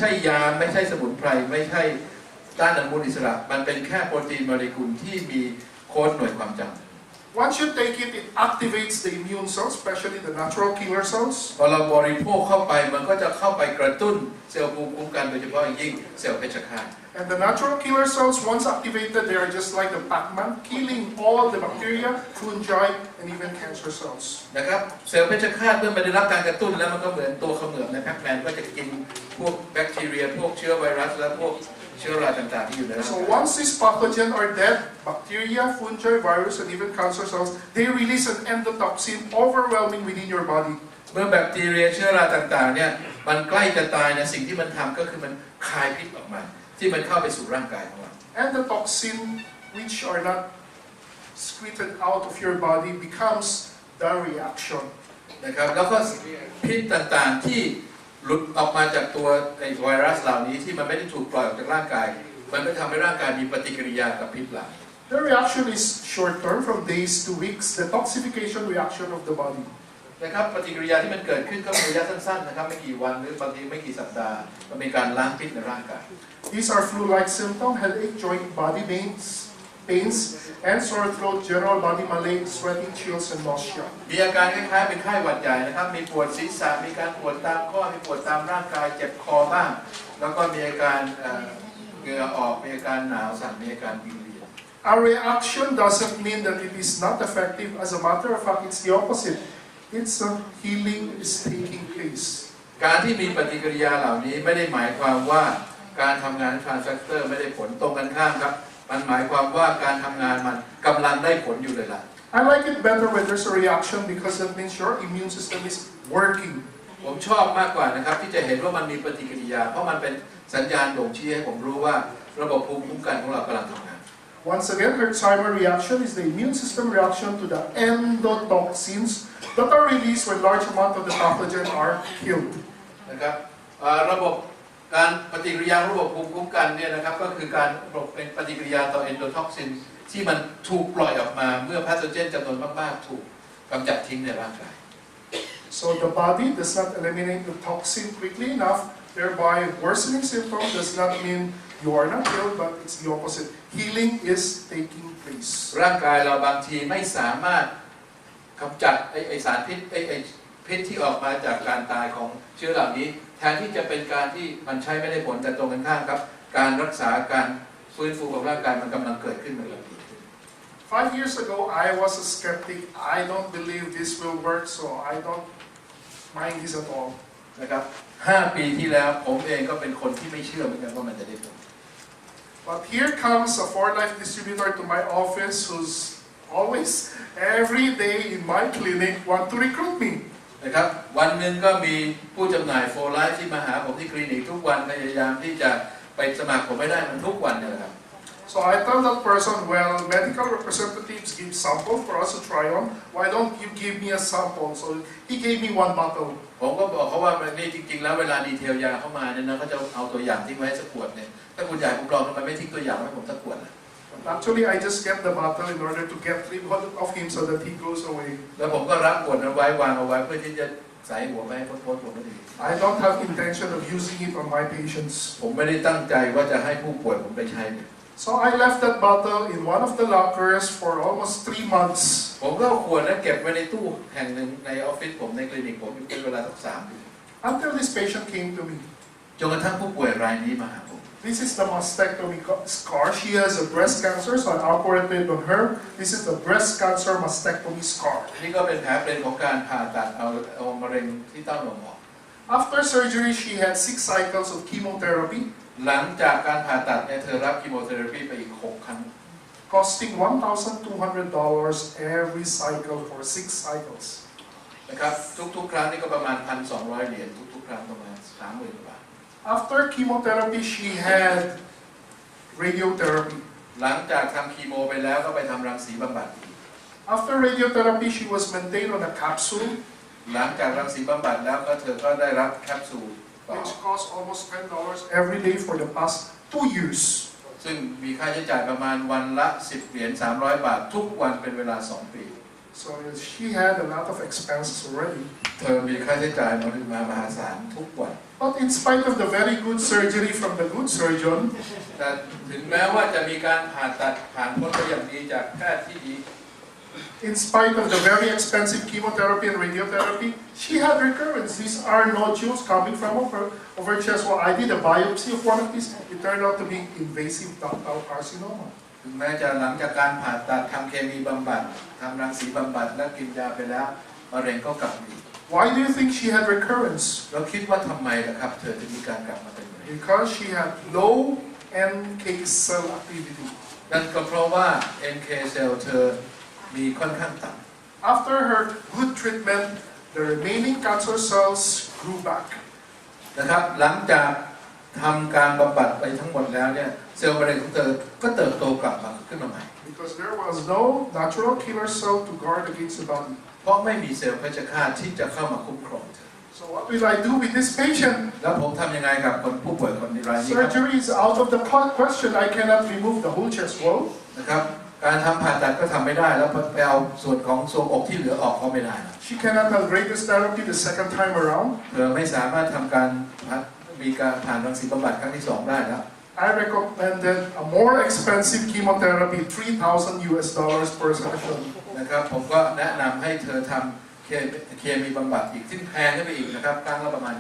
ช่ยาไม่ใช่สมุนไพรไม่ใช่ต้านอนุมูลอิสระมันเป็นแค่โปรตีนโมเลกุลที่มีโค้ดหน่วยความจำ Once you take it, it activates the immune cells, especially the natural killer cells. พอเราบริโภคเข้าไปมันก็จะเข้าไปกระตุ้นเซลล์ภูมิคุ้มกันโดยเฉพาะอย่างยิ่งเซลล์เพชฌฆาต And the natural killer cells, once activated, they are just like the Pac-Man, killing all the bacteria, fungi, and even cancer cells. นะครับเซลล์เพชฌฆาตเมื่อมันได้รับการกระตุ้นแล้วมันก็เหมือนตัวเขมือบในแพ็กแมนก็จะกินพวกแบคทีเรียพวกเชื้อไวรัสและพวกเชื้อราต่างๆที่อยู่ในร่าง So กาย once these pathogens are dead, bacteria, fungi, virus, and even cancer cells, they release an endotoxin overwhelming within your body. เมื่อแบคทีเรียเชื้อราต่างๆเนี่ยมันใกล้จะตายเนี่ยสิ่งที่มันทำก็คือมันคายพิษออกมาที่มันเข้าไปสู่ร่างกายของเรา And the toxin which are not excreted out of your body becomes the reaction. นะครับแล้วก็พิษต่างๆที่หลุดออกมาจากตัวไวรัสเหล่านี้ที่มันไม่ได้ถูกปล่อยออกจากร่างกายมันก็ทำให้ร่างกายมีปฏิกิริยากับพิษเหล่านี้ The reaction is short term, from days to weeks, the toxification reaction of the body. นะครับปฏิกิริยาที่มันเกิดขึ้นก็เป็นระยะสั้นๆนะครับไม่กี่วันหรือบางทีไม่กี่สัปดาห์มันเป็นการล้างพิษในร่างกาย These are flu-like symptoms: headache, joint, body pains, and sore throat, general body malaise, sweating, chills, and nausea. มีอาการคล้ายๆเป็นไข้หวัดใหญ่นะครับมีปวดศีรษะมีการปวดตามข้อมีปวดตามร่างกายเจ็บคอบ้างแล้วก็มีอาการเหงื่อออกมีอาการหนาวสั่นมีอาการวิงเวียน A reaction doesn't mean that it is not effective. As a matter of fact, it's the opposite. It's a healing is taking place. การที่มีปฏิกิริยาเหล่านี้ไม่ได้หมายความว่าการทำงานทรานส์แฟกเตอร์ไม่ได้ผลตรงกันข้ามครับมันหมายความว่าการทำงานมันกำลังได้ผลอยู่เลยล่ะ I like it better when there's a reaction because that means your immune system is working. ผมชอบมากกว่านะครับที่จะเห็นว่ามันมีปฏิกิริยาเพราะมันเป็นสัญญาณบ่งชี้ให้ผมรู้ว่าระบบภูมิคุ้มกันของเรากำลังทำงาน Once again, Herxheimer reaction is the immune system reaction to the endotoxins that are released when large amount of the pathogen are killed. นะครับระบบการปฏิกิริยาระบบภูมิคุ้มกันเนี่ยนะครับก็คือการเป็นปฏิกิริยาต่อเอนโดท็อกซินที่มันถูกปล่อยออกมาเมื่อพาโทเจนจำนวนมากๆถูกกำจัดทิ้งในร่างกาย So the body does not eliminate the toxin quickly enough, thereby worsening symptoms does not mean you are not healed, but it's the opposite. Healing is taking place. ร่างกายเราบางทีไม่สามารถกำจัดไอสารพิษพิษที่ออกมาจากการตายของเชื้อเหล่านี้แทนที่จะเป็นการที่มันใช้ไม่ได้ผลแต่ตรงกันข้ามครับการรักษาการฟื้นฟูของร่างกายมันกำลังเกิดขึ้นในระดับดี 5 years ago, I was a skeptic. I don't believe this will work, so I don't mind this at all. นะครับ5 ปีที่แล้วผมเองก็เป็นคนที่ไม่เชื่อเหมือนกันว่ามันจะได้ผล But here comes a 4Life distributor to my office who's always, every day in my clinic, want to recruit me. นะครับวันหนึ่งก็มีผู้จำหน่ายโฟร์ไลฟ์ที่มาหาผมที่คลินิกทุกวันพยายามที่จะไปสมัครผมไม่ได้มันทุกวันเนี่ยครับ So I tell that person, well, medical representatives give sample for us to try on. Why don't you give me a sample? So he gave me 1 bottle. ผมก็บอกเขาว่านี่จริงๆแล้วเวลาดีเทลยาเข้ามาเนี่ยนะเขาจะเอาตัวอย่างทิ้งไว้ให้สักขวดเนี่ยถ้าคุณอยากผมลองทำไมไม่ทิ้งตัวอย่างไว้ให้ผมสักขวดล่ะ Actually, I just get the bottle in order to get rid of him so that he goes away. แล้วผมก็รับขวดเอาไว้วางเอาไว้เพื่อที่จะใส่หัวไม่ให้พ้นผมไม่ดี I don't have intention of using it on my patients. ผมไม่ได้ตั้งใจว่าจะให้ผู้ป่วยผมไปใช้เนี่ย So I left that bottle in one of the lockers for almost 3 months. ผมก็เอาขวดนั้นเก็บไว้ในตู้แห่งหนึ่งในออฟฟิศผมในคลินิกผมอยู่เป็นเวลาสัก3 เดือน Until this patient came to me. จนกระทั่งผู้ป่วยรายนี้มาหาผม This is the mastectomy scar. She has a breast cancer, so I operated on her. This is the breast cancer mastectomy scar. นี่ก็เป็นแผลเป็นของการผ่าตัดเอามะเร็งที่เต้านมออก After surgery, she had 6 cycles of chemotherapy, หลังจากการผ่าตัดเนี่ยเธอรับคีโมเทอราปีไปอีก6 ครั้ง costing $1,200 every cycle for 6 cycles. นะครับทุกๆครั้งนี่ก็ประมาณ 1,200 เหรียญทุกๆครั้งประมาณ 30,000 บาท After chemotherapy, she had radiotherapy. หลังจากทำคีโมไปแล้วก็ไปทำรังสีบำบัด After radiotherapy, she was maintained on a capsule, หลังจากรังสีบำบัดแล้วก็เธอก็ได้รับแคปซูลต่อ which cost almost $10 every day for the past 2 years. ซึ่งมีค่าใช้จ่ายประมาณวันละ10 เหรียญ 300 บาททุกวันเป็นเวลา2 ปี So she had a lot of expenses already. เธอมีค่าใช้จ่ายมามหาศาลทุกวัน But in spite of the very good surgery from the good surgeon, แต่ถึงแม้ว่าจะมีการผ่าตัดผ่านพ้นไปอย่างดีจากแพทย์ที่ดี in spite of the very expensive chemotherapy and radiotherapy, she had recurrence. These are nodules coming from of her chest. Well, I did a biopsy of one of these. It turned out to be invasive ductal carcinoma. ถึงแม้จะหลังจากการผ่าตัดทำเคมีบำบัดทำรังสีบำบัดและกินยาไปแล้วมะเร็งก็กลับมาอีก Why do you think she had recurrence? เราคิดว่าทำไมล่ะครับเธอถึงมีการกลับมาเป็นมะเร็ง Because she had low NK cell activity. นั่นก็เพราะว่า NK เซลล์เธอมีค่อนข้างต่ After her good treatment, the remaining cancer cells grew back. ำนะครับหลังจากทำการบำบัดไปทั้งหมดแล้วเนี่ยเซลล์มะเร็งของเธอก็เติบโตกลับมาขึ้นมาใหม่ Because there was no natural killer cell to guard against the body. เพราะไม่มีเซลล์เพชฌฆาตที่จะเข้ามาคุ้มครองเธอ So what will I do with this patient? แล้วผมทำยังไงกับคนผู้ป่วยคนนี้รายนี้ครับ Surgery is out of the question. I cannot remove the whole chest wall. นะครับการทำผ่าตัดก็ทำไม่ได้แล้วไปเอาส่วนของทรวงอกที่เหลือออกก็ไม่ได้นะ She cannot have radius therapy the second time around. เธอไม่สามารถทำการมีการผ่านรังสีบำบัดครั้งที่ 2ได้แล้ว I recommended a more expensive chemotherapy, $3,000 per session. นะครับผมก็แนะนำให้เธอทำเคมีบำบัดอีกซึ่งแพงขึ้นไปอีกนะครับครั้งละประมาณ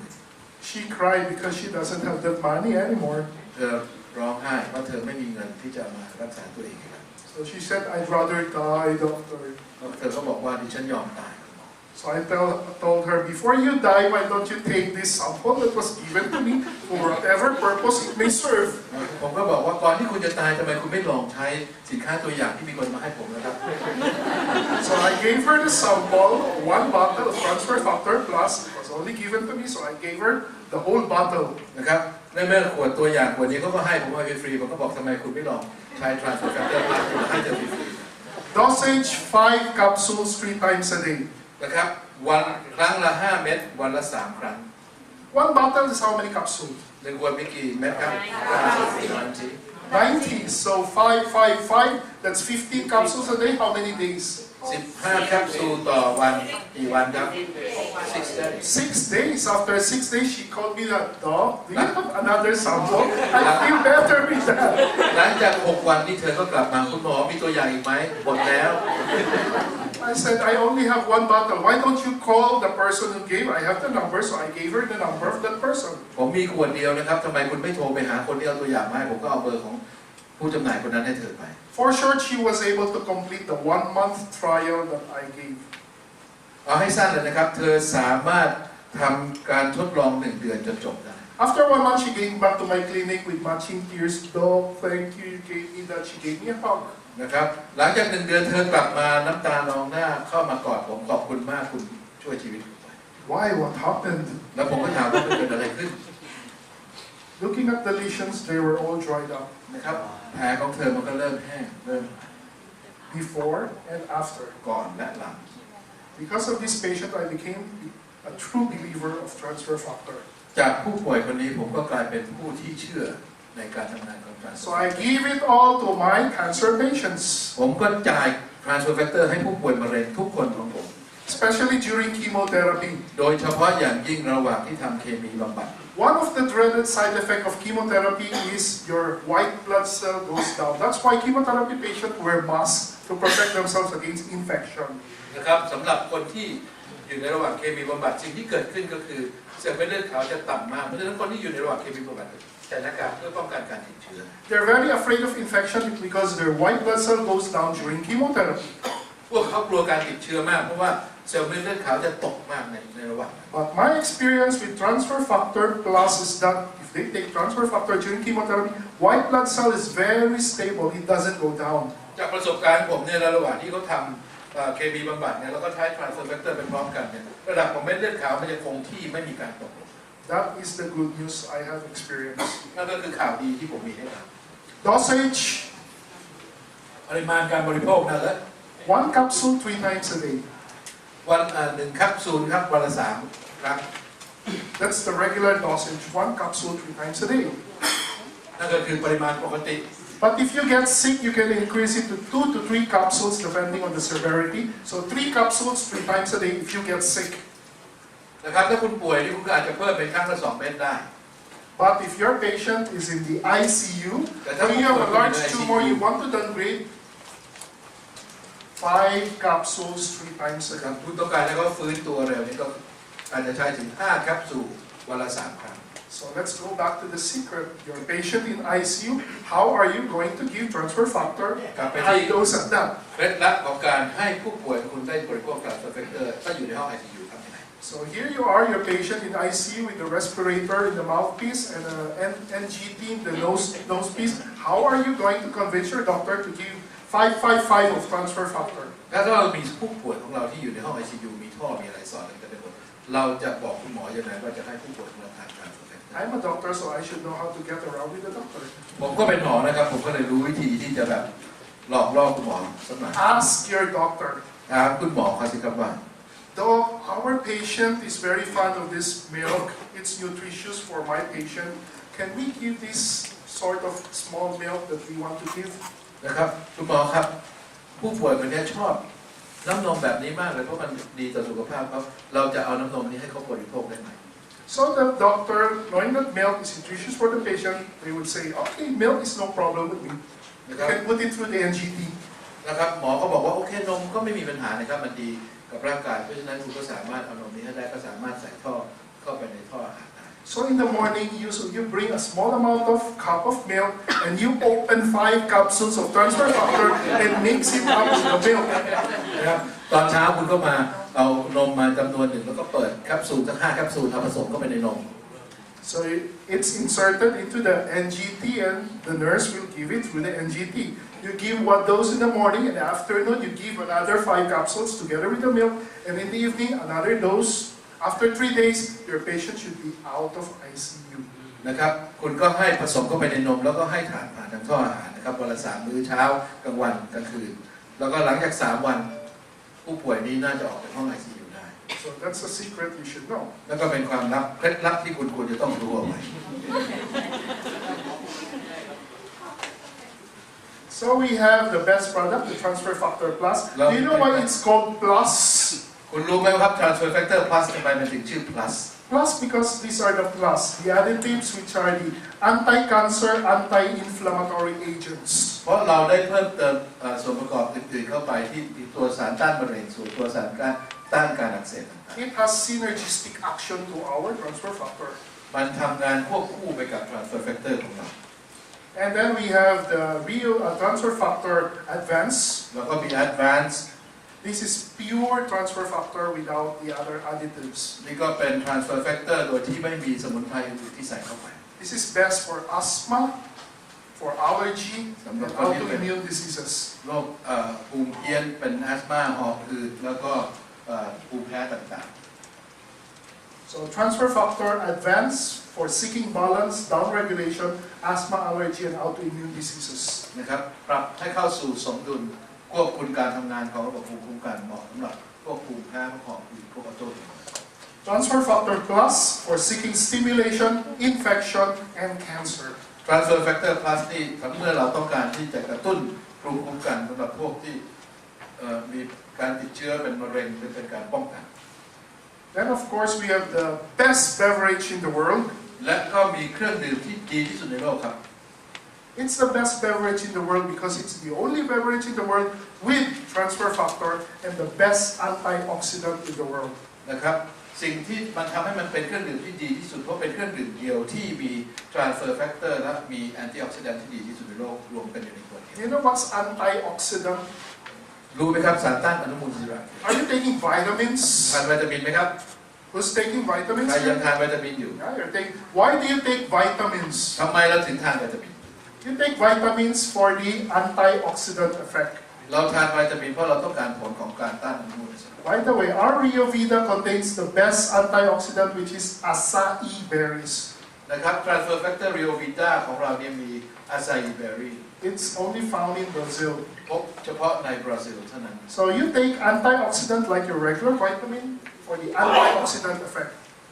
90,000 She cried because she doesn't have that money anymore. เธอร้องไห้เพราะเธอไม่มีเงินที่จะมารักษาตัวเองครับ So she said, I'd rather die, doctor. เธอก็บอกว่าดิฉันยอมตาย So I told her, before you die, why don't you take this sample that was given to me for whatever purpose it may serve? ผมก็บอกว่าก่อนที่คุณจะตายทำไมคุณไม่ลองใช้สินค้าตัวอย่างที่มีคนมาให้ผมนะครับ So I gave her the sample, one bottle of transfer factor plus. It was only given to me, so I gave her the whole bottle. นะครับในเมื่อขวดตัวอย่างขวดนี้เขาก็ให้ผมมาฟรีๆผมก็บอกทำไมคุณไม่ลองใช้ transfer factor plus คุณให้เธอฟรี Dosage 5 capsules 3 times a day. ๆนะครับวันครั้งละ 5 เม็ดวันละ 3 ครั้ง One bottle is how many capsules? หนึ่งขวดมีกี่เม็ดครับ 90. So 5, that's 15 capsules a day. How many days? 15 แคปซูลต่อวันกี่วันครับ6 days 6 days. After 6 days, she called me that, Doc, do you have another sample? I feel better with that. หลังจาก 6 วันนี่เธอก็กลับมาคุณหมอมีตัวอย่างอีกไหมหมดแล้ว I said, I only have one bottle. Why don't you call the person who gave? I have the number, so I gave her the number of that person. ผมมีขวดเดียวนะครับทำไมคุณไม่โทรไปหาคนที่เอาตัวอย่างมาให้ผมก็เอาเบอร์ของผู้จำหน่ายคนนั้นให้เธอไป For sure, she was able to complete the 1-month trial that I gave. เอาให้สั้นเลยนะครับเธอสามารถทำการทดลอง1 เดือนจนจบได้ After 1 month, she came back to my clinic with matching tears. Doc, thank you. You gave me that. She gave me a hug. นะครับหลังจาก1 เดือนเธอกลับมาน้ำตานองหน้าเข้ามากอดผมขอบคุณมากคุณช่วยชีวิตผมไป Why? What happened? แล้วผมก็ถามว่ามันเกิดอะไรขึ้น Looking at the lesions, they were all dried up นะครับแผลของเธอมันก็เริ่มแห้งเริ่ม before and after. ก่อนและหลัง Because of this patient, I became a true believer of transfer factor. จากผู้ป่วยคนนี้ผมก็กลายเป็นผู้ที่เชื่อในการทำงานของการ So I give it all to my cancer patients, ผมก็จ่าย transfer factor ให้ผู้ป่วยมะเร็งทุกคนของผม especially during chemotherapy. โดยเฉพาะอย่างยิ่งระหว่างที่ทำเคมีบำบัด One of the dreaded side effects of chemotherapy is your white blood cell goes down. That's why chemotherapy patients wear masks to protect themselves against infection. นะครับสำหรับคนที่อยู่ในระหว่างเคมีบำบัดสิ่งที่เกิดขึ้นก็คือเซลล์เม็ดเลือดขาวจะต่ำมากเพราะฉะนั้นคนที่อยู่ในระหว่างเคมีบำบัดใส่หน้ากากเพื่อป้องกันการติดเชื้อ They're very afraid of infection because their white blood cell goes down during chemotherapy. พวกเขากลัวการติดเชื้อมากเพราะว่าเซลล์เม็ดเลือดขาวจะตกมากในระหว่าง But my experience with transfer factor plus is that if they take transfer factor during chemotherapy, white blood cell is very stable. It doesn't go down. จากประสบการณ์ผมเนี่ยระหว่างที่เขาทำเคมีบำบัดเนี่ยแล้วก็ใช้ transfer factor ไปพร้อมกันเนี่ยระดับของเม็ดเลือดขาวมันจะคงที่ไม่มีการตก That is the good news I have experienced. นั่นก็คือข่าวดีที่ผมมีให้ครับ Dosage, ปริมาณการบริโภคนะเลย 1 capsule 3 times a day. วัน1 แคปซูลครับวันละ3 ครั้ง That's the regular dosage, 1 capsule 3 times a day. นั่นก็คือปริมาณปกติ But if you get sick, you can increase it to 2 to 3 capsules depending on the severity. So 3 capsules 3 times a day if you get sick. นะครับถ้าคุณป่วยนี่คุณก็อาจจะเพิ่มเป็นครั้งละ2 เม็ดได้ But if your patient is in the ICU, when you have a large tumor, you want to downgrade 5 capsules 3 times a ครับ day. คุณต้องการให้เขาฟื้นตัวเร็วนี่ก็อาจจะใช้ถึง5 แคปซูลวันละ 3 ครั้ง So let's go back to the secret. Your patient in ICU, how are you going to give transfer factor กลับไปที่ high dose at that? เคล็ดลับของการให้ผู้ป่วยของคุณได้บริโภค transfer factor ถ้าอยู่ในห้อง ICU ทำยังไง So here you are, your patient in ICU with the respirator in the mouthpiece and an NGT in the nose piece. How are you going to convince your doctor to give 555 of transfer factor? ถ้าเรามีผู้ป่วยของเราที่อยู่ในห้อง ICU มีท่อมีอะไรสอดอะไรกันไปหมดเราจะบอกคุณหมอยังไงว่าจะให้ผู้ป่วยของเราทาน transfer factor I'm a doctor, so I should know how to get around with the doctor. ผมก็เป็นหมอนะครับผมก็เลยรู้วิธีที่จะแบบหลอกล่อคุณหมอสักหน่อย Ask your doctor. ถามคุณหมอเขาสิครับว่า Though our patient is very fond of this milk, it's nutritious for my patient. Can we give this sort of small milk that we want to give? นะครับคุณหมอครับผู้ป่วยคนนี้ชอบน้ำนมแบบนี้มากเลยเพราะมันดีต่อสุขภาพเขาเราจะเอาน้ำนมนี้ให้เขาบริโภคได้ไหม So the doctor, knowing that milk is nutritious for the patient, they would say, okay, milk is no problem with me. นะ You ครับ can put it through the NGT. นะครับหมอก็บอกว่าโอเคนมก็ไม่มีปัญหานะครับมันดีกับร่างกายเพราะฉะนั้นคุณก็สามารถเอานมนี้ให้ได้ก็สามารถใส่ท่อเข้าไปในท่ออาหารได้ So in the morning, you bring a small amount of cup of milk and you open 5 capsules of transfer factor and mix it up with the milk. นะครับตอนเช้าคุณก็มาเอานมมาจำนวนหนึ่งแล้วก็เปิดแคปซูลสัก5 แคปซูลเอาผสมเข้าไปในนม So it's inserted into the NGT and the nurse will give it through the NGT. You give 1 dose in the morning and afternoon you give another 5 capsules together with the milk and in the evening another dose. After 3 days, your patient should be out of ICU. นะครับคุณก็ให้ผสมเข้าไปในนมแล้วก็ให้ทานผ่านทางท่ออาหารนะครับวันละ3 มื้อเช้ากลางวันกลางคืนแล้วก็หลังจาก3 วันผู้ป่วยนี้น่าจะออกจากห้อง ICU ได้ So that's a secret you should know. แล้วก็เป็นความลับเคล็ดลับที่คุณควรจะต้องรู้เอาไว้ So we have the best product, the Transfer Factor Plus. Do you know why it's called Plus? คุณรู้ไหมครับ transfer factor plus ทำไมมันถึงชื่อ plus Plus because these are the plus, the additives which are the anti-cancer, anti-inflammatory agents. เพราะเราได้เพิ่มเติมส่วนประกอบอื่นๆเข้าไปที่ตัวสารต้านมะเร็งส่วนตัวสารต้านการอักเสบต่าง It has synergistic action to our transfer factor. ๆมันทำงานควบคู่ไปกับ transfer factor ของเรา And then we have the real transfer factor advance. แล้วก็มี advance This is pure transfer factor without the other additives. นี่ก็เป็น transfer factor โดยที่ไม่มีสมุนไพรอื่นๆที่ใส่เข้าไป This is best for asthma, for allergy, and autoimmune diseases. โรคภูมิเพี้ยนเป็นแอสมาหอบหืดแล้วก็ภูมิแพ้ต่าง So transfer factor advance for seeking balance, down regulation, asthma, allergy, and autoimmune diseases. ๆนะครับปรับให้เข้าสู่สมดุลควบคุมการทำงานของระบบภูมิคุ้มกันเหมาะสำหรับพวกภูมิแพ้พวกหอบหืดพวกออโต้อิมมูน Transfer factor plus for seeking stimulation, infection, and cancer. transfer factor plus นี่เมื่อเราต้องการที่จะกระตุ้นภูมิคุ้มกันสำหรับพวกที่มีการติดเชื้อเป็นมะเร็งเป็นการป้องกัน Then of course we have the best beverage in the world. และก็มีเครื่องดื่มที่ดีที่สุดในโลกครับ It's the best beverage in the world because it's the only beverage in the world with transfer factor and the best antioxidant in the world. นะครับสิ่งที่มันทำให้มันเป็นเครื่องดื่มที่ดีที่สุดเพราะเป็นเครื่องดื่มเดียวที่มี transfer factor และมี antioxidant ที่ดีที่สุดในโลกรวมกันอยู่ในขวดเดียว You know what's antioxidant? รู้ไหมครับสารต้านอนุมูลอิสระ Are you taking vitamins? ทานวิตามินไหมครับ Who's taking vitamins ใครยัง here? ทานวิตามินอยู่ Yeah, you're taking. Why do you take vitamins? ทำไมเราถึงทานวิตามิน You take vitamins for the antioxidant effect. เราทานวิตามินเพราะเราต้องการผลของการต้านอนุมูลอิสระ By the way, our Rio Vida contains the best antioxidant, which is acai berries. นะครับ transfer factor Rio Vita ของเราเนี่ยมี acai berry It's only found in Brazil. พบเฉพาะในบราซิลเท่านั้น So you take antioxidant like your regular vitamin for the antioxidant effect.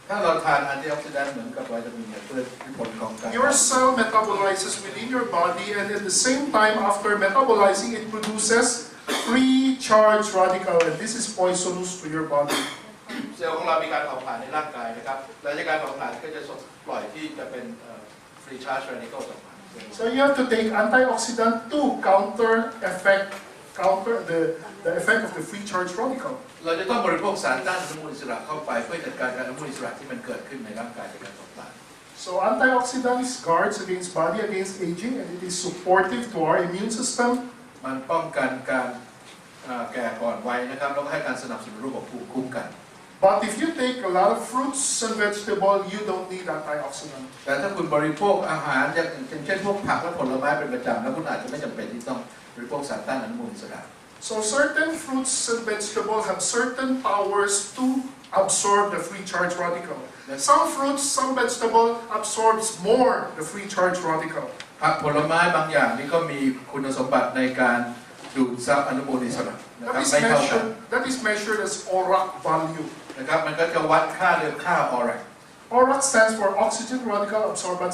ถ้าเราทานแอนตี้ออกซิแดนต์เหมือนกับวิตามินเนี่ยเพื่อผลของการ Your cell metabolizes within your body, and at the same time, after metabolizing, it produces free charge radical, and this is poisonous to your body. เซลล์ของเรามีการเผาผลาญในร่างกายนะครับและจากการเผาผลาญก็จะปล่อยที่จะเป็นฟรีชาร์จเรดิคอลออกมา So you have to take antioxidant to counter the effect of the free charge radical. เราจะต้องบริโภคสารต้านอนุมูลอิสระเข้าไปเพื่อจัดการการอนุมูลอิสระที่มันเกิดขึ้นในร่างกายจากการเผาผลาญ So antioxidants guards against body against aging, and it is supportive to our immune system. มันป้องกันการแก่ก่อนวัยนะครับแล้วก็ให้การสนับสนุนระบบภูมิคุ้มกัน But if you take a lot of fruits and vegetables, you don't need antioxidant. แต่ถ้าคุณบริโภคอาหารอย่างเช่นพวกผักและผลไม้เป็นประจำแล้วคุณอาจจะไม่จำเป็นที่ต้องบริโภคสารต้านอนุมูลอิสระ So certain fruits and vegetables have certain powers to absorb the free charge radical. Some fruits, some vegetable absorbs more the free charge radical. ผักผลไม้บางอย่างนี่ก็มีคุณสมบัติในการดูดซับอนุมูลอิสระนะครับไม่เท่ากัน That is measured as ORAC value. นะครับมันก็จะวัดค่าเรื่องค่าออแรก ORAC stands for oxygen radical absorbance